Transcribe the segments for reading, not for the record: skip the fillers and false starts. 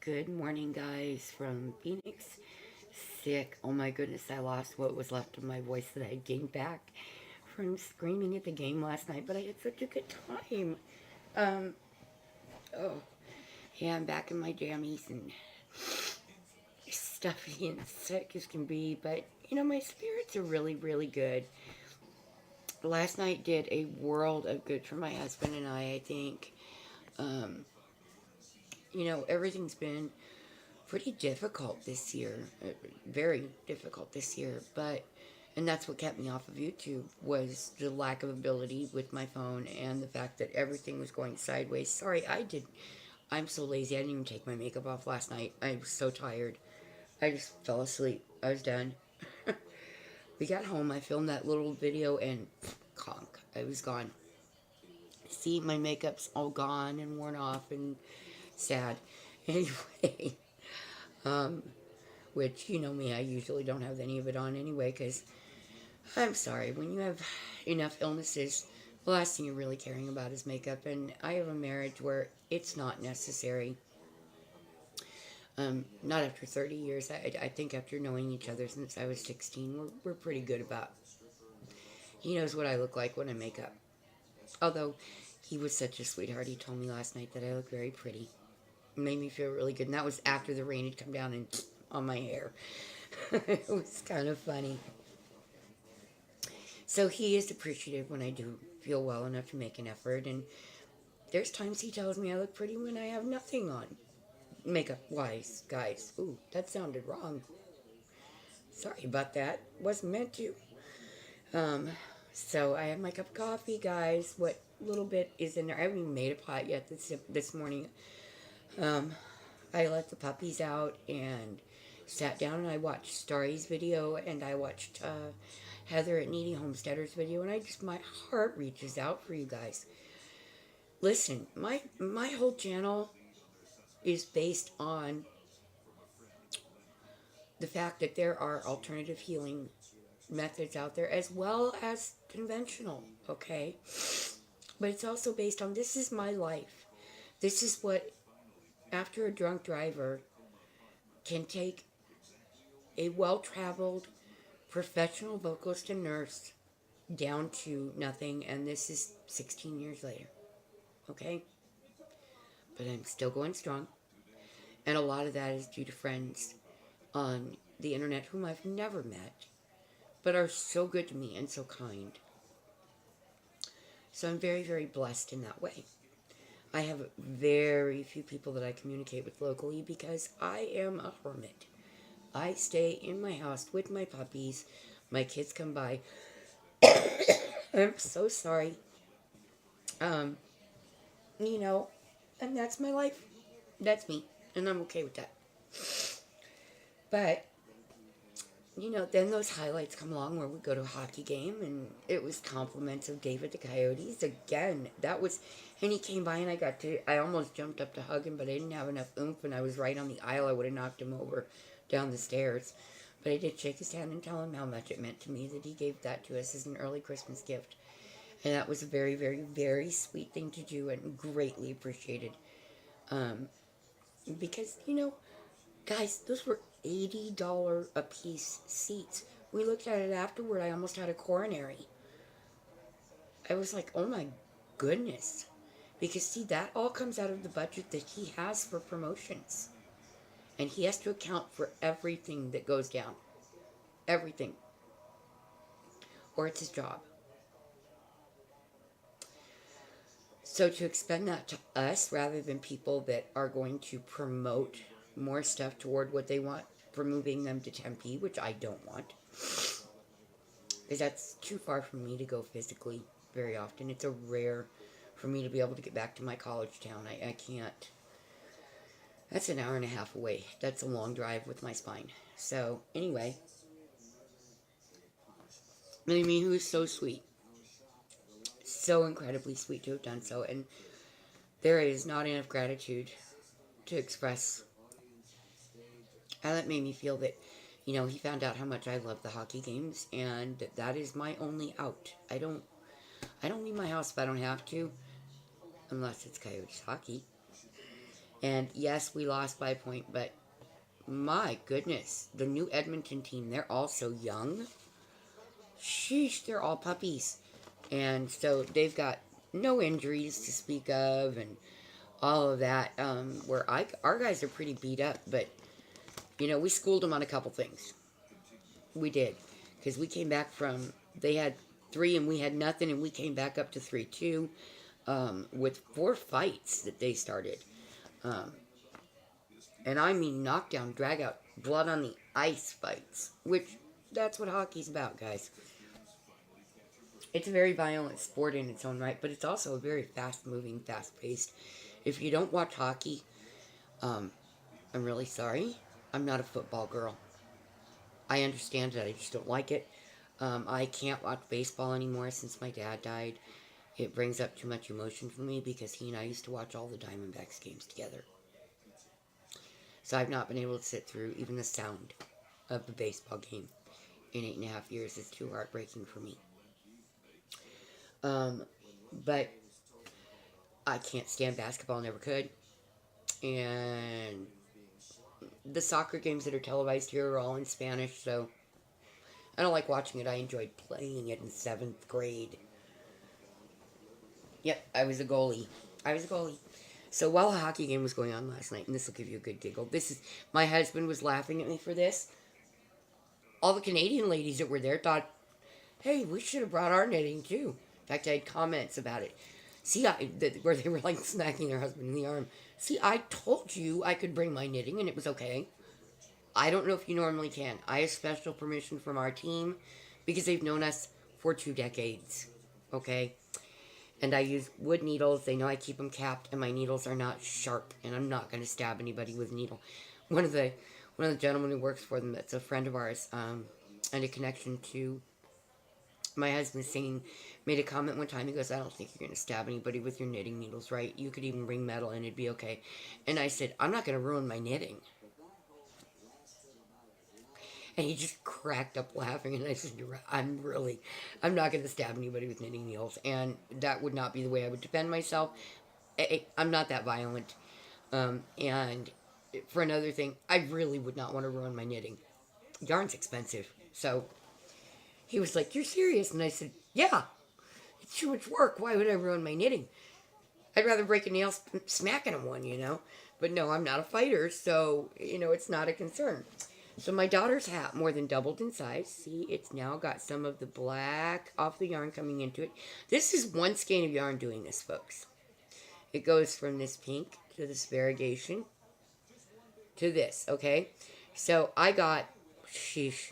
Good morning, guys, from Phoenix. Sick. Oh my goodness, I lost what was left of my voice that I had gained back from screaming at the game last night, but I had such a good time. Um, oh, yeah, I'm back in my jammies and stuffy and sick as can be, but my spirits are really, really good. Last night did a world of good for my husband and I think. Um, everything's been pretty difficult this year, very difficult this year, and that's what kept me off of YouTube was the lack of ability with my phone and the fact that everything was going sideways. Sorry, I'm so lazy, I didn't even take my makeup off last night. I was so tired. I just fell asleep. I was done. We got home, I filmed that little video and conk, I was gone. See, my makeup's all gone and worn off and sad. Anyway, um, which, you know me, I usually don't have any of it on anyway, because I'm sorry, when you have enough illnesses, the last thing you're really caring about is makeup, and I have a marriage where it's not necessary. Not after 30 years. I think after knowing each other since I was 16, we're pretty good about. He knows what I look like when I make up. Although, he was such a sweetheart, he told me last night that I look very pretty. It made me feel really good, and that was after the rain had come down and on my hair. It was kind of funny. So he is appreciative when I do feel well enough to make an effort, and there's times he tells me I look pretty when I have nothing on. Makeup wise, guys. Ooh, that sounded wrong. Sorry about that. Wasn't meant to. Um, so I have my cup of coffee, guys. What little bit is in there? I haven't even made a pot yet this morning. Um, I let the puppies out and sat down and I watched Starry's video and I watched Heather at Kneady Homesteader's video, and my heart reaches out for you guys. Listen, my whole channel is based on the fact that there are alternative healing methods out there as well as conventional, okay? But it's also based on this is my life. This is what, after a drunk driver can take a well-traveled professional vocalist and nurse down to nothing, and this is 16 years later, okay? But I'm still going strong, and a lot of that is due to friends on the internet whom I've never met, but are so good to me and so kind. So I'm very, very blessed in that way. I have very few people that I communicate with locally because I am a hermit. I stay in my house with my puppies. My kids come by. I'm so sorry. Um, you know, and that's my life. That's me, and I'm okay with that. But, then those highlights come along where we go to a hockey game, and it was compliments of David the Coyotes. Again, and he came by, and I almost jumped up to hug him, but I didn't have enough oomph, and I was right on the aisle. I would have knocked him over down the stairs. But I did shake his hand and tell him how much it meant to me that he gave that to us as an early Christmas gift. And that was a very, very, very sweet thing to do and greatly appreciated. Because, guys, those were $80 a piece seats. We looked at it afterward. I almost had a coronary. I was like, oh my goodness. Because, see, that all comes out of the budget that he has for promotions. And he has to account for everything that goes down. Everything. Or it's his job. So to expend that to us, rather than people that are going to promote more stuff toward what they want for moving them to Tempe, which I don't want, because that's too far for me to go physically very often. It's a rare for me to be able to get back to my college town. I can't. That's an hour and a half away. That's a long drive with my spine. So, anyway. I mean, he was so sweet. So incredibly sweet to have done so. And there is not enough gratitude to express. And that made me feel that, he found out how much I love the hockey games. And that is my only out. I don't leave my house if I don't have to. Unless it's Coyotes hockey. And yes, we lost by a point, but my goodness, the new Edmonton team, they're all so young. Sheesh, they're all puppies. And so they've got no injuries to speak of and all of that. Our guys are pretty beat up, but we schooled them on a couple things. We did. Because we came back from, they had 3 and we had nothing, and we came back up to 3-2 with 4 fights that they started. Um, and I mean knockdown, drag out, blood on the ice fights, which that's what hockey's about, guys. It's a very violent sport in its own right, but it's also a very fast-moving, fast-paced. If you don't watch hockey, I'm really sorry. I'm not a football girl. I understand that. I just don't like it. I can't watch baseball anymore since my dad died. It brings up too much emotion for me because he and I used to watch all the Diamondbacks games together. So I've not been able to sit through even the sound of the baseball game in 8.5 years. It's too heartbreaking for me. But I can't stand basketball, never could. And the soccer games that are televised here are all in Spanish, so I don't like watching it. I enjoyed playing it in 7th grade. Yep, I was a goalie. So while a hockey game was going on last night, and this will give you a good giggle, my husband was laughing at me for this. All the Canadian ladies that were there thought, hey, we should have brought our knitting too. In fact, I had comments about it. See, where they were like smacking their husband in the arm. See, I told you I could bring my knitting and it was okay. I don't know if you normally can. I have special permission from our team because they've known us for 2 decades. Okay? And I use wood needles. They know I keep them capped, and my needles are not sharp, and I'm not going to stab anybody with a needle. One of the gentlemen who works for them, that's a friend of ours, and a connection to my husband singing, made a comment one time. He goes, I don't think you're going to stab anybody with your knitting needles, right? You could even bring metal and it'd be okay. And I said, I'm not going to ruin my knitting. And he just cracked up laughing, and I said, you're right. I'm not going to stab anybody with knitting needles, and that would not be the way I would defend myself. I'm not that violent. And for another thing, I really would not want to ruin my knitting. Yarn's expensive. So he was like, you're serious? And I said, yeah, it's too much work. Why would I ruin my knitting? I'd rather break a nail smacking on one. But no, I'm not a fighter, so, it's not a concern. So my daughter's hat more than doubled in size. See, it's now got some of the black off the yarn coming into it. This is one skein of yarn doing this, folks. It goes from this pink to this variegation to this, okay? So I got, because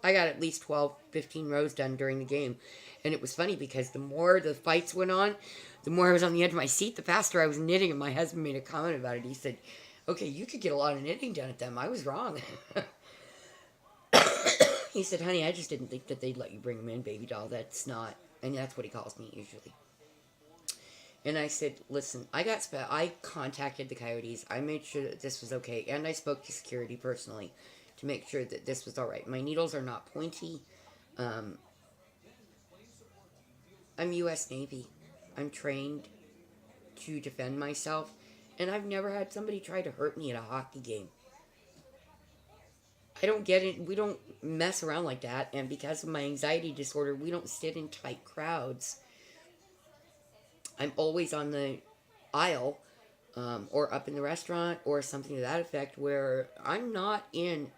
I got at least 12, 15 rows done during the game. And it was funny because the more the fights went on, the more I was on the edge of my seat, the faster I was knitting. And my husband made a comment about it. He said, okay, you could get a lot of knitting done at them. I was wrong. He said, honey, I just didn't think that they'd let you bring them in, baby doll. That's not, and that's what he calls me usually. And I said, listen, I contacted the Coyotes. I made sure that this was okay. And I spoke to security personally to make sure that this was all right. My needles are not pointy. I'm U.S. Navy. I'm trained to defend myself. And I've never had somebody try to hurt me at a hockey game. I don't get it. We don't mess around like that. And because of my anxiety disorder, we don't sit in tight crowds. I'm always on the aisle or up in the restaurant or something to that effect where I'm not in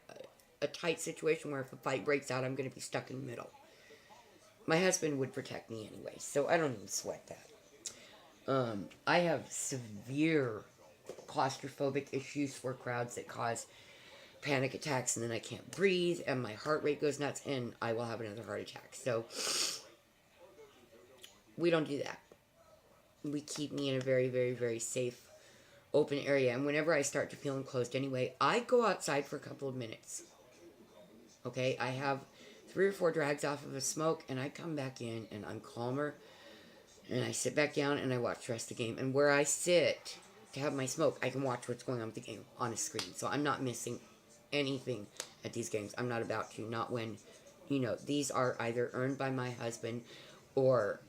a tight situation where if a fight breaks out, I'm going to be stuck in the middle. My husband would protect me anyway, so I don't even sweat that. I have severe claustrophobic issues for crowds that cause panic attacks, and then I can't breathe, and my heart rate goes nuts, and I will have another heart attack. So we don't do that. We keep me in a very, very, very safe, open area. And whenever I start to feel enclosed anyway, I go outside for a couple of minutes. Okay? I have 3 or 4 drags off of a smoke, and I come back in, and I'm calmer. And I sit back down, and I watch the rest of the game. And where I sit to have my smoke, I can watch what's going on with the game on a screen. So I'm not missing anything at these games. I'm not about to. Not when, these are either earned by my husband or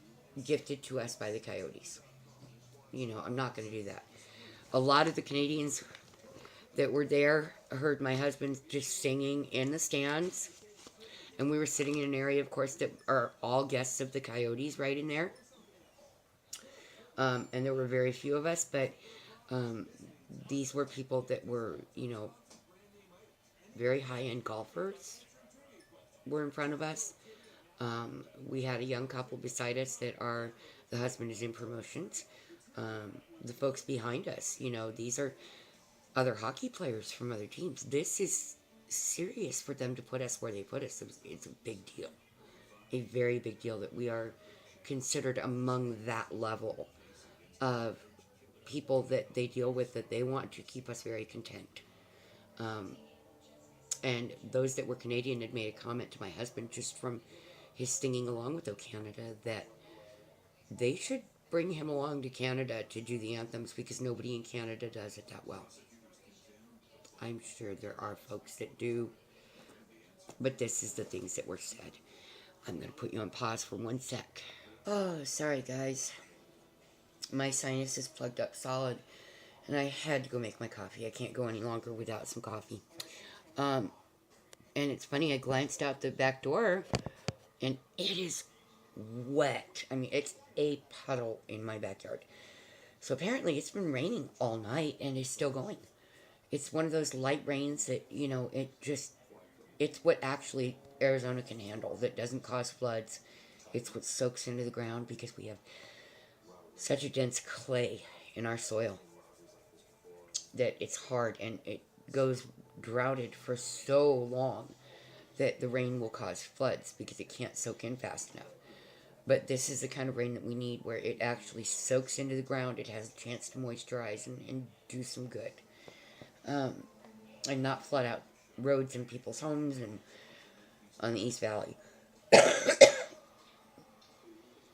gifted to us by the Coyotes. I'm not going to do that. A lot of the Canadians that were there heard my husband just singing in the stands. And we were sitting in an area, of course, that are all guests of the Coyotes right in there. And there were very few of us, but um, these were people that were, very high-end golfers were in front of us. We had a young couple beside us that are, the husband is in promotions. The folks behind us, these are other hockey players from other teams. This is serious for them to put us where they put us. It's a big deal. A very big deal that we are considered among that level of people that they deal with, that they want to keep us very content. And those that were Canadian had made a comment to my husband just from his singing along with O Canada that they should bring him along to Canada to do the anthems because nobody in Canada does it that well. I'm sure there are folks that do, but this is the things that were said. I'm going to put you on pause for 1 sec. Oh, sorry guys. My sinus is plugged up solid, and I had to go make my coffee. I can't go any longer without some coffee. And it's funny, I glanced out the back door, and it is wet. I mean, it's a puddle in my backyard. So apparently it's been raining all night, and it's still going. It's one of those light rains that, it's what actually Arizona can handle, that doesn't cause floods. It's what soaks into the ground because we have such a dense clay in our soil that it's hard, and it goes droughted for so long that the rain will cause floods because it can't soak in fast enough. But this is the kind of rain that we need, where it actually soaks into the ground. It has a chance to moisturize and do some good. And not flood out roads and people's homes and on the East Valley. But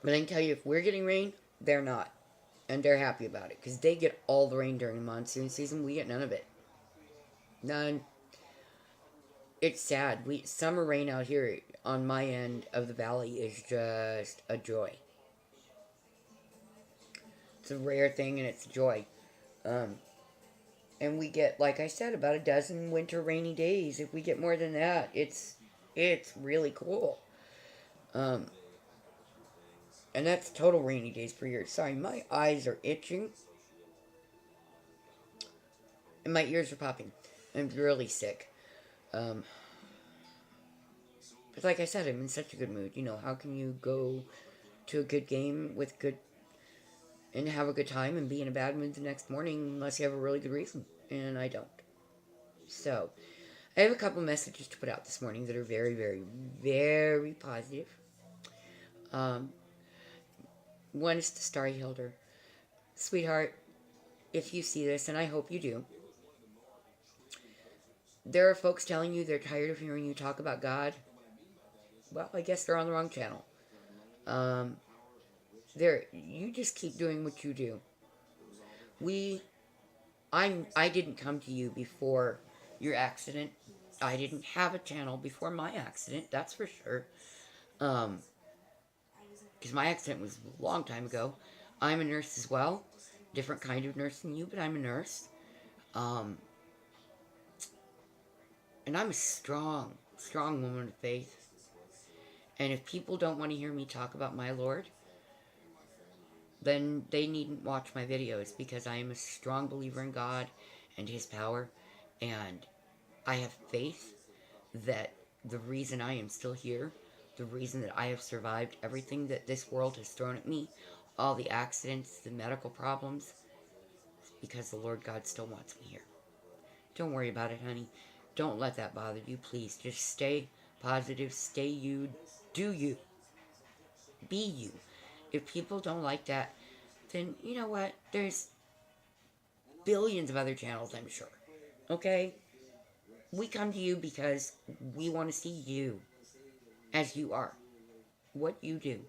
I can tell you, if we're getting rain, they're not. And they're happy about it, because they get all the rain during the monsoon season. We get none of it. None. It's sad. Summer rain out here on my end of the valley is just a joy. It's a rare thing, and it's a joy. And we get, like I said, about a dozen winter rainy days. If we get more than that, it's really cool. And that's total rainy days per year. Sorry, my eyes are itching. And my ears are popping. I'm really sick. But like I said, I'm in such a good mood. How can you go to a good game with good and have a good time and be in a bad mood the next morning unless you have a really good reason? And I don't. So, I have a couple messages to put out this morning that are very, very, very positive. One is to Starry Hilder. Sweetheart, if you see this, and I hope you do, there are folks telling you they're tired of hearing you talk about God. Well, I guess they're on the wrong channel. You just keep doing what you do. I didn't come to you before your accident. I didn't have a channel before my accident, that's for sure. Because my accident was a long time ago. I'm a nurse as well. Different kind of nurse than you, but I'm a nurse. And I'm a strong, strong woman of faith. And if people don't want to hear me talk about my Lord, then they needn't watch my videos, because I am a strong believer in God and His power. And I have faith that the reason I am still here, the reason that I have survived everything that this world has thrown at me, all the accidents, the medical problems, is because the Lord God still wants me here. Don't worry about it, honey. Don't let that bother you, please. Just stay positive, stay you, do you. Be you. If people don't like that, then you know what? There's billions of other channels, I'm sure. Okay? We come to you because we want to see you as you are. What you do.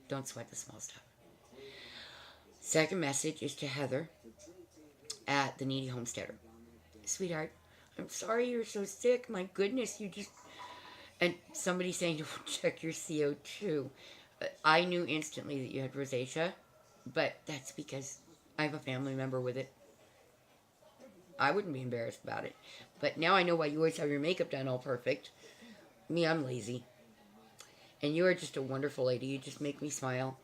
Don't sweat the small stuff. Second message is to Heather at the Kneady Homesteader. Sweetheart, I'm sorry you're so sick. My goodness, you just... And somebody saying to check your CO2. I knew instantly that you had rosacea. But that's because I have a family member with it. I wouldn't be embarrassed about it. But now I know why you always have your makeup done all perfect. Me, I'm lazy. And you are just a wonderful lady. You just make me smile.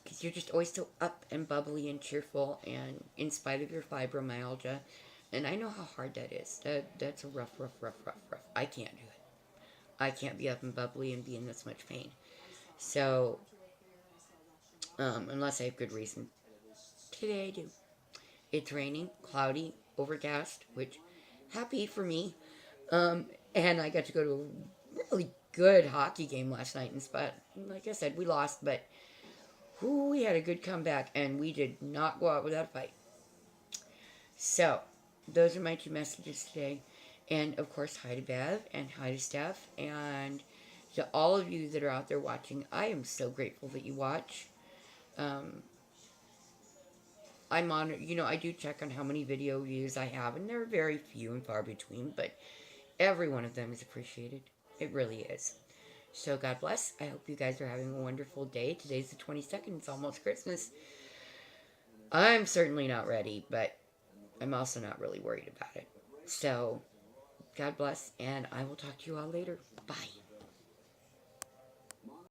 Because you're just always so up and bubbly and cheerful, and in spite of your fibromyalgia. And I know how hard that is. That's a rough, rough, rough, rough, rough. I can't do it. I can't be up and bubbly and be in this much pain. So, unless I have good reason. Today I do. It's raining, cloudy, overcast, which happy for me. And I got to go to a really good hockey game last night. In spite, like I said, we lost, but we had a good comeback, and we did not go out without a fight. So, those are my two messages today. And of course, hi to Bev and hi to Steph. And to all of you that are out there watching, I am so grateful that you watch. Um, I'm on, I do check on how many video views I have, and they're very few and far between, but every one of them is appreciated. It really is. So God bless. I hope you guys are having a wonderful day. Today's the 22nd. It's almost Christmas. I'm certainly not ready, but I'm also not really worried about it. So God bless, and I will talk to you all later. Bye.